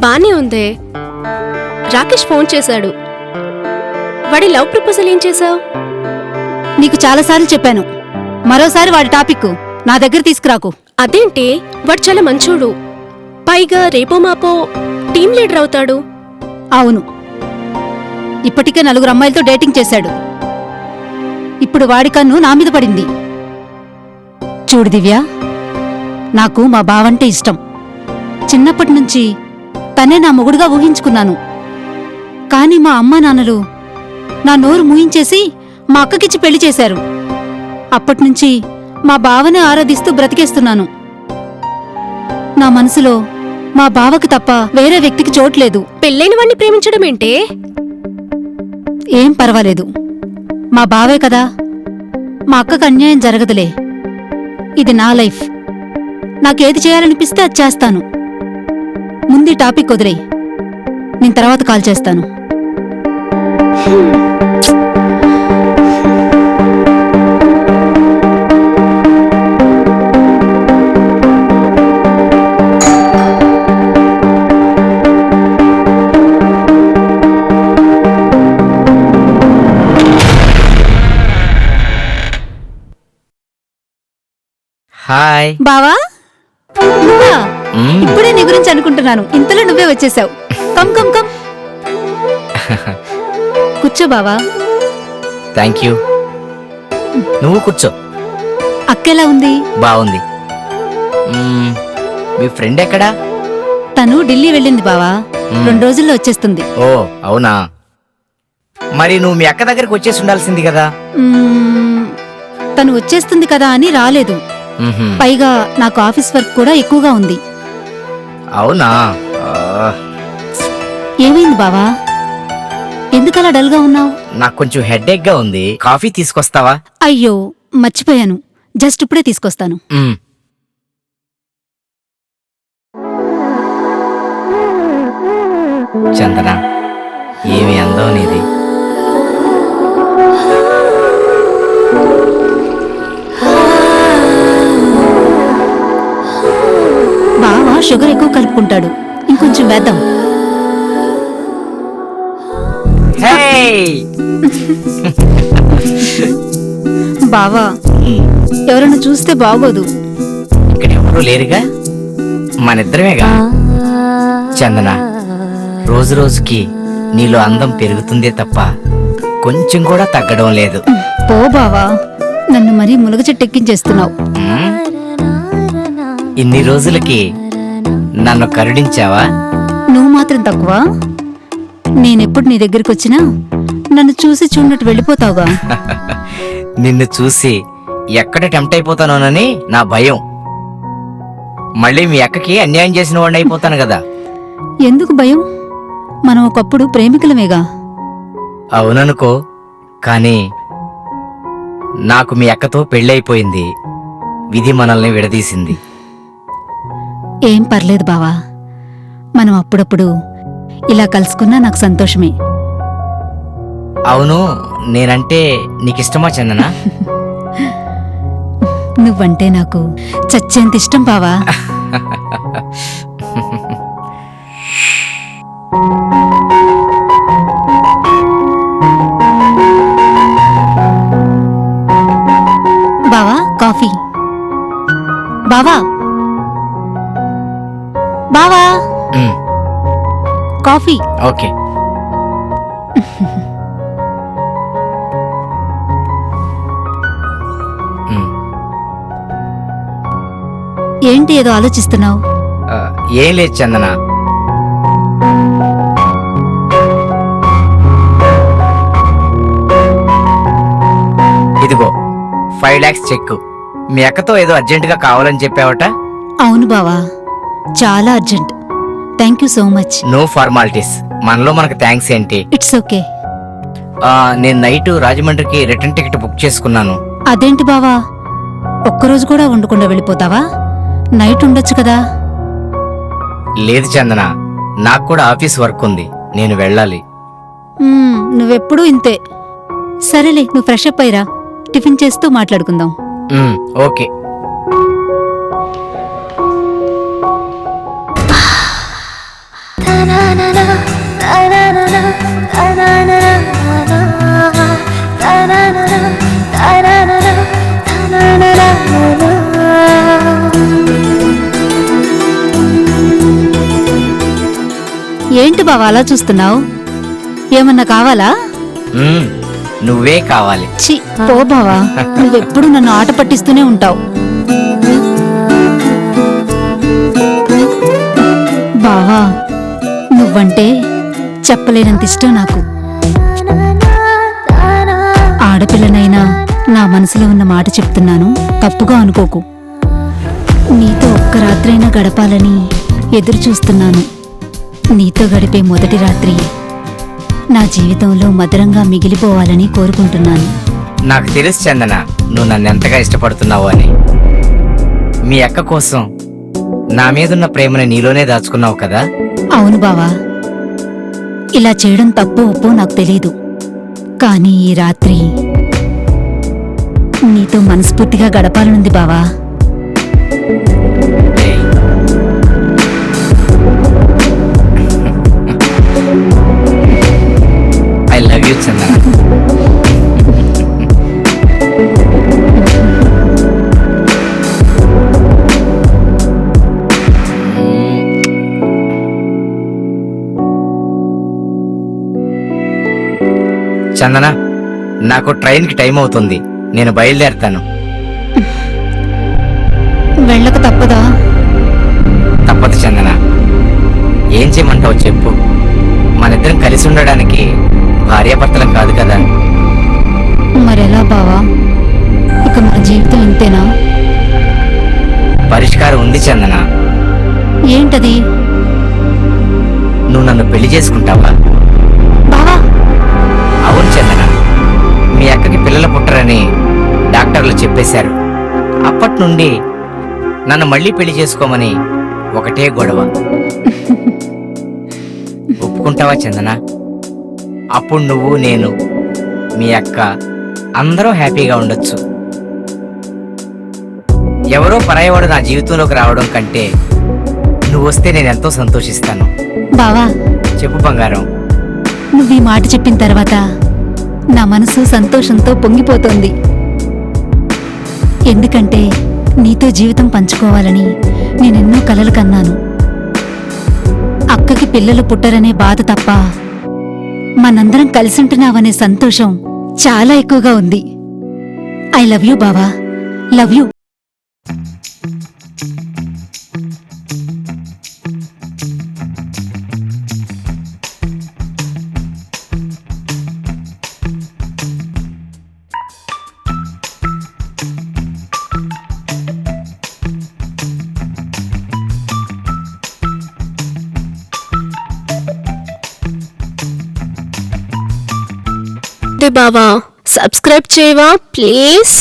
బానే ఉందే. రాకేష్ ఫోన్ చేశాడు. వాడి లవ్ ప్రపోజల్ ఏం చేశావు? నీకు చాలాసార్లు చెప్పాను, మరోసారి వాడి టాపిక్ నా దగ్గర తీసుకురాకు. అదేంటి, వాడు చాలా మంచోడు. పైగా రేపో మాపో టీం లీడర్ అవుతాడు. అవును, ఇప్పటికే 4 అమ్మాయిలతో డేటింగ్ చేశాడు. ఇప్పుడు వాడి కన్ను నా మీద పడింది. చూడు దివ్య, నాకు మా బావంటే ఇష్టం. చిన్నప్పటి నుంచి తనే నా మొగుడుగా ఊహించుకున్నాను. కాని మా అమ్మా నాన్నలు నా నోరు మూయించేసి మా అక్కకిచ్చి పెళ్లి చేశారు. అప్పట్నుంచి మా బావనే ఆరాధిస్తూ బ్రతికేస్తున్నాను. నా మనసులో మా బావకి తప్ప వేరే వ్యక్తికి చోట్లేదు. పెళ్ళైన వాణ్ణి ప్రేమించడం ఏంటే? ఏం పర్వాలేదు, మా బావే కదా. మా అక్కకు అన్యాయం జరగదులే. ఇది నా లైఫ్. నాకేది చేయాలనిపిస్తే అది చేస్తాను. ముందు టాపిక్ వదిలే, నేను తర్వాత కాల్ చేస్తాను. హాయ్ బావా, నువ్వా? ఇప్పుడే నీ గురించి అనుకుంటున్నాను, ఇంతలో నువ్వే వచ్చేసావు. కమ్ కమ్ కమ్, కూర్చో బావా. Thank you. నువ్వు కూర్చో. అక్కెలా ఉంది? బాగుంది. మీ ఫ్రెండ్ ఎక్కడా? తను ఢిల్లీ వెళ్ళింది బావా. 2 రోజుల్లో వచ్చేస్తుంది. ఓ అవునా, మరి నువ్వు మీ అక్క దగ్గరికి వచ్చేసి ఉండాల్సింది కదా. తను వచ్చేస్తుంది కదా అని రాలేదు. పైగా నాకు ఆఫీస్ వర్క్ కూడా ఎక్కువగా ఉంది. అవునా? ఏమైంది బావా, ఎందుకలా డల్గా ఉన్నావు? నాకు కొంచెం హెడేక్ గా ఉంది, కాఫీ తీసుకొస్తావా? అయ్యో మర్చిపోయాను, జస్ట్ ఇప్పుడే తీసుకొస్తాను. చందన, ఏమి అందం నీది. బావా షుగర్ ఎక్కువ కలుపుకుంటాడు, ఇంకొంచెం వేద్దాం. బావా, ఎవరన్నా చూస్తే బాగోదు. ఇక్కడ ఎవరూ లేరుగా, మనిద్దరమేగా. చందన, రోజు రోజుకి నీలో అందం పెరుగుతుందే తప్ప కొంచెం కూడా తగ్గడం లేదు. పో బావా, నన్ను మరీ మునగ చెట్టెక్కించేస్తున్నావు. ఇన్ని రోజులకి నన్ను కరుణించావా? నువ్వు మాత్రం తక్కువ. నేనెప్పుడు నీ దగ్గరికి వచ్చినా నన్ను చూసి చూడనట్టు వెళ్ళిపోతావుగా. నిన్ను చూసి ఎక్కడ టెంప్ట్ అయిపోతానోనని నా భయం. మళ్ళీ మీ అక్కకి అన్యాయం చేసిన వాడిని అయిపోతాను కదా. ఎందుకు భయం? మనం ఒకప్పుడు ప్రేమికులమేగా. అవుననుకో, కానీ నాకు మీ అక్కతో పెళ్ళైపోయింది. విధి మనల్ని విడదీసింది. ఏం పర్లేదు బావా, మనం అప్పుడప్పుడు ఇలా కలుసుకున్నా నాకు సంతోషమే. అవును, నేనంటే నీకిష్టమా చందన? నువ్వంటే నాకు చచ్చేంత ఇష్టం బావా. బావా కాఫీ. బావా బావా ఉమ్, కాఫీ. ఓకే. ఉమ్, ఏంటి ఏదో ఆలోచిస్తున్నావు? ఆ, ఏం లేదు చందన. ఇదిగో 5 lakhs చెక్. మీ అక్కతో ఏదో అర్జెంటుగా కావాలని చెప్పావట. అవును బావా, చాలా urgent. Thank you so much. No formalities, మనలో మనకు థ్యాంక్స్ ఏంటి? It's okay. నేను నైట్ రాజమండ్రికి రిటర్న్ టికెట్ బుక్ చేసుకున్నాను. అదేంటి బావా, ఒక్కరోజు కూడా ఉండకుండా వెళ్ళిపోతావా? నైట్ ఉండొచ్చు కదా. లేదు చందన, నాకు కూడా ఆఫీస్ వర్క్ ఉంది, నేను వెళ్ళాలి. నువ్వెప్పుడూ ఇంతే. సరేలే, నువ్వు ఫ్రెష్ అప్ అయ్యిరా, టిఫిన్ చేస్తూ మాట్లాడుకుందాం. ఓకే. ఏంటి బావా అలా చూస్తున్నావు? ఏమన్నా కావాలా? నువ్వే కావాలి. చి పో బావా, నువ్వెప్పుడు నన్ను ఆట పట్టిస్తూనే ఉంటావు. బావా, నువ్వంటే చెప్పలేనంత ఇష్టం నాకు. ఆడపిల్లనైనా నా మనసులో ఉన్న మాట చెప్తున్నాను, తప్పుగా అనుకోకు. నీతో ఒక్క రాత్రైనా గడపాలని ఎదురు చూస్తున్నాను. నీతో గడిపే మొదటి రాత్రి నా జీవితంలో మధురంగా మిగిలిపోవాలని కోరుకుంటున్నాను. నాకు తెలుసు చందన, నువ్వు నన్ను ఎంతగా ఇష్టపడుతున్నావు అని. మీ అక్క కోసం నా మీదున్న ప్రేమని నీలోనే దాచుకున్నావు కదా. అవును బావా, ఇలా చేయడం తప్పు ఒప్పో నాకు తెలీదు, కానీ ఈ రాత్రి నీతో మనస్ఫూర్తిగా గడపాలనుంది బావా. ఏయ్, ఐ లవ్ యూ చందన. చందన, నాకు ట్రైన్కి టైం అవుతుంది, నేను బయలుదేరుతాను. వెళ్ళక తప్పదా? తప్పదు చందన, ఏం చేయమంటావు చెప్పు. మనిద్దరం కలిసి ఉండడానికి భార్యాభర్తలం కాదు కదా. మరెలా బావా, ఇక మన జీవితం ఇంతేనా? పరిష్కారం ఉంది చందన. ఏంటది? నువ్వు నన్ను పెళ్లి చేసుకుంటావా? బావా, అవును చందన, మీ అక్కకి పిల్లలు పుట్టరని డాక్టర్లు చెప్పేశారు. అప్పటి నుండి నన్ను మళ్ళీ పెళ్లి చేసుకోమని ఒకటే గొడవ. ఒప్పుకుంటావా చందన? అప్పుడు నువ్వు, నేను, మీ అక్క అందరూ హ్యాపీగా ఉండొచ్చు. ఎవరో పరాయవాడు నా జీవితంలోకి రావడం కంటే నువ్వు వస్తే నేను ఎంతో సంతోషిస్తాను. బావా, చెప్పు బంగారం. నువ్వు ఈ మాట చెప్పిన తర్వాత నా మనసు సంతోషంతో పొంగిపోతోంది. ఎందుకంటే నీతో జీవితం పంచుకోవాలని నేనెన్నో కలలు కన్నాను. అక్కకి పిల్లలు పుట్టరనే బాధ తప్ప మనందరం కలిసుంటున్నావనే సంతోషం చాలా ఎక్కువగా ఉంది. ఐ లవ్ యూ బావా, లవ్ యూ. బావా సబ్స్క్రైబ్ చేయవా ప్లీజ్.